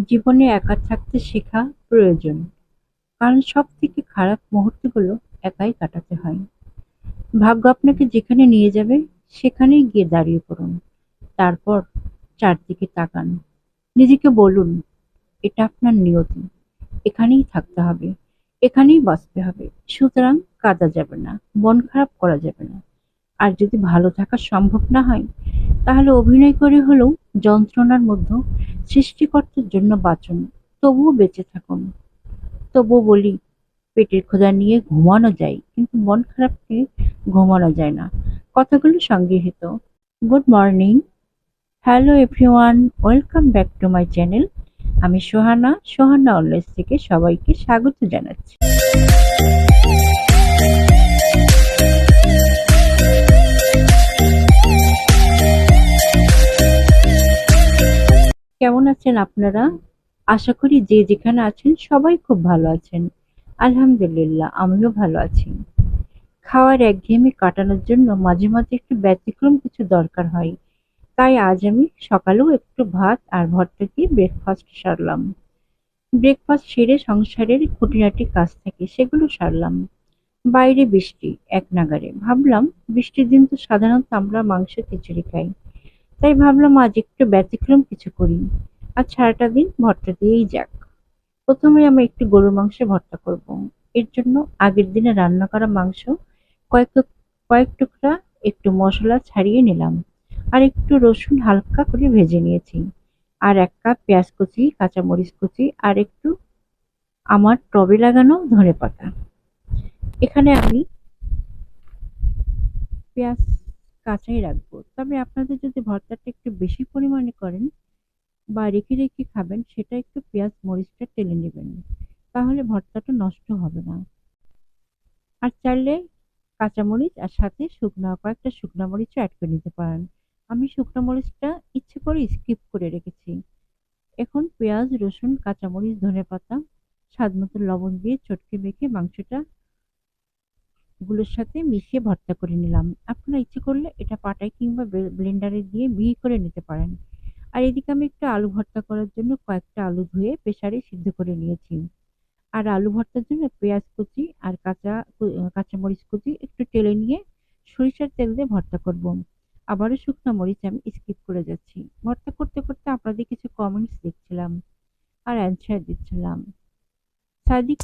জীবনে একা থাকতে শেখা প্রয়োজন। কারণ সবথেকে খারাপ মুহূর্তগুলো একাই কাটাতে হয়। ভাগ্য আপনাকে যেখানে নিয়ে যাবে সেখানেই গিয়ে দাঁড়িয়ে পড়ুন। তারপর চারদিকে তাকান। নিজেকে বলুন, এটা আপনার নিয়তি। এখানেই থাকতে হবে। এখানেই বাঁচতে হবে। সুতরাং কাঁদা যাবে না, মন খারাপ করা যাবে না। আর যদি ভালো থাকা সম্ভব না হয়, তাহলে অভিনয় করে হলেও যন্ত্রণার মধ্যে সৃষ্টিকর্তার জন্য বাঁচুন। তবুও বেঁচে থাকুন। তবুও বলি, পেটের ক্ষুধা নিয়ে ঘুমানো যায়, কিন্তু মন খারাপ নিয়ে ঘুমানো যায় না। কথাগুলো সংগৃহীত। Good morning. Hello everyone, welcome back to my channel. আমি সোহানা অনলাইন থেকে সবাইকে স্বাগত জানাচ্ছি। কেমন আছেন আপনারা? আশা করি যে যেখানে আছেন সবাই খুব ভালো আছেন। আলহামদুলিল্লাহ, আমিও ভালো আছি। খাওয়ার একঘেয়েমি কাটানোর জন্য মাঝে মাঝে একটু ব্যতিক্রম কিছু দরকার হয়। তাই আজ আমি সকালেও একটু ভাত আর ভর্তা দিয়ে ব্রেকফাস্ট সারলাম। ব্রেকফাস্ট সেরে সংসারের খুঁটিনাটি কাজ থাকে সেগুলো সারলাম। বাইরে বৃষ্টি এক নাগাড়ে। ভাবলাম, বৃষ্টির দিন তো সাধারণত আমরা মাংস খিচুড়ি খাই। তাই ভাবলাম আজ একটু ব্যতিক্রম কিছু করি। আজ সারাটা দিন ভর্তা দিয়েই যাক। প্রথমে আমি একটু গরুর মাংস ভর্তা করব। এর জন্য আগের দিনে রান্না করা মাংস কয়েক কয়েক টুকরা একটু মশলা ছাড়িয়ে নিলাম। আর একটু রসুন হালকা করে ভেজে নিয়েছি। আর ১ কাপ পেঁয়াজ কুচি, কাঁচামরিচ কুচি আর একটু আমার টবে লাগানো ধনেপাতা। এখানে আমি পেঁয়াজ কাঁচাই রাখবো। তবে আপনাদের যদি ভর্তাটা একটু বেশি পরিমাণে করেন বা রেখে রেখে খাবেন, সেটা একটু পেঁয়াজ মরিচটা টেলে নেবেন। তাহলে ভর্তাটা নষ্ট হবে না। আর চাইলে কাঁচামরিচ আর সাথে কয়েকটা শুকনো মরিচও অ্যাড করে নিতে পারেন। আমি শুকনো মরিচটা ইচ্ছে করে স্কিপ করে রেখেছি। এখন পেঁয়াজ, রসুন, কাঁচামরিচ, ধনেপাতা, স্বাদমতো লবণ দিয়ে চটকে মেখে মাংসটা গুলোর সাথে মিশিয়ে ভর্তা করে নিলাম। আপনারা ইচ্ছে করলে এটা পাটায় কিংবা ব্লেন্ডারে দিয়ে মিহি করে নিতে পারেন। আর এদিকে আমি একটু আলু ভর্তা করার জন্য কয়েকটা আলু ধুয়ে প্রেসারে সিদ্ধ করে নিয়েছি। আর আলু ভর্তার জন্য পেঁয়াজ কুচি আর কাঁচামরিচ কুচি একটু টেলে নিয়ে সরিষার তেল দিয়ে ভর্তা করব। আবারও শুকনো মরিচ আমি স্কিপ করে যাচ্ছি। ভর্তা করতে করতে আপনাদের কিছু কমেন্টস দেখছিলাম আর অ্যান্সার দিচ্ছিলাম। সাদিক